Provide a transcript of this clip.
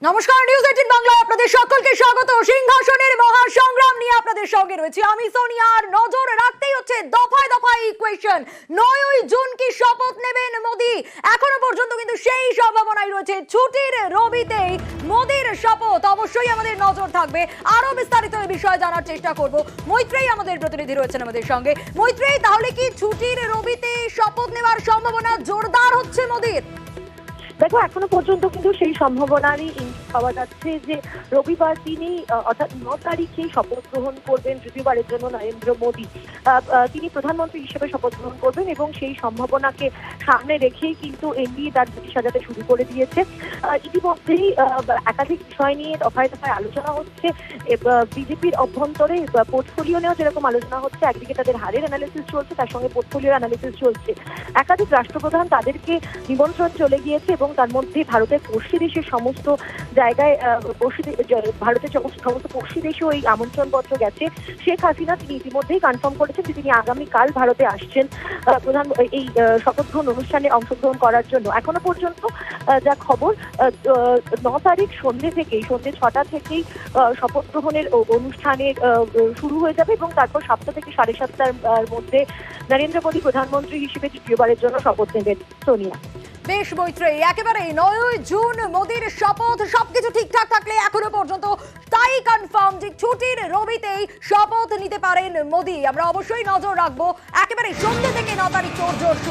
নমস্কার, নিউজ 18 বাংলায় আপনাদের সকলকে স্বাগত। সিংহাসনের মহাসংগ্রাম নিয়ে আপনাদের সঙ্গে রয়েছে আমি সোনিয়া। আর নজর রাখতেই হচ্ছে দফায় দফায় ইকুয়েশন। 9ই জুন কি শপথ নেবেন মোদি? এখনো পর্যন্ত কিন্তু সেই সম্ভাবনাই রয়েছে ছুটির রবিতেই মোদির শপথ। অবশ্যই আমাদের নজর থাকবে, আরো বিস্তারিত এই বিষয়ে জানার চেষ্টা করব। মৈত্রেয়ী আমাদের প্রতিনিধি রয়েছেন আমাদের সঙ্গে। মৈত্রেয়ী, তাহলে কি ছুটির রবিতে শপথ নেওয়ার সম্ভাবনা জোরদার হচ্ছে মোদির? দেখো, এখনো পর্যন্ত কিন্তু সেই সম্ভাবনারই ইঙ্গিত পাওয়া যাচ্ছে যে রবিবার তিনি অর্থাৎ 9 তারিখে শপথ গ্রহণ করবেন তৃতীয়বারের জন্য নরেন্দ্র মোদী। তিনি প্রধানমন্ত্রী হিসেবে শপথ গ্রহণ করবেন এবং সেই সম্ভাবনাকে সামনে রেখেই কিন্তু এনডিএ তার জুটি সাজাতে শুরু করে দিয়েছে। ইতিমধ্যেই একাধিক বিষয় নিয়ে দফায় দফায় আলোচনা হচ্ছে। বিজেপির অভ্যন্তরে পোর্টফোলিও নিয়েও যেরকম আলোচনা হচ্ছে, একদিকে তাদের হারের অ্যানালিসিস চলছে, তার সঙ্গে পোর্টফোলিওর অ্যানালিসিস চলছে। একাধিক রাষ্ট্রপ্রধান তাদেরকে নিমন্ত্রণ চলে গিয়েছে এবং তার মধ্যে ভারতের পড়শি দেশের সমস্ত জায়গায় ভারতের সমস্ত পড়শি দেশেও এই আমন্ত্রণপত্র গেছে। শেখ হাসিনা তিনি ইতিমধ্যেই কনফার্ম করেছেন যে তিনি আগামীকাল ভারতে আসছেন এই শপথ গ্রহণ অনুষ্ঠানে অংশগ্রহণ করার জন্য। এখনো পর্যন্ত যা খবর, 9 তারিখ সন্ধ্যে 6টা থেকেই শপথ গ্রহণের অনুষ্ঠানের শুরু হয়ে যাবে এবং তারপর 7টা থেকে 7:30টার মধ্যে নরেন্দ্র মোদী প্রধানমন্ত্রী হিসেবে তৃতীয়বারের জন্য শপথ নেবেন। সোনিয়া, বেশ মৈত্রেয়ী, একেবারে 9ই জুন মোদির শপথ। সবকিছু ঠিকঠাক থাকলে এখনো পর্যন্ত তাই কনফার্ম যে ছুটির রবিতেই শপথ নিতে পারেন মোদি। আমরা অবশ্যই নজর রাখবো। একেবারে সন্ধ্যে থেকে 9 তারিখ তোড়জোড় শুরু।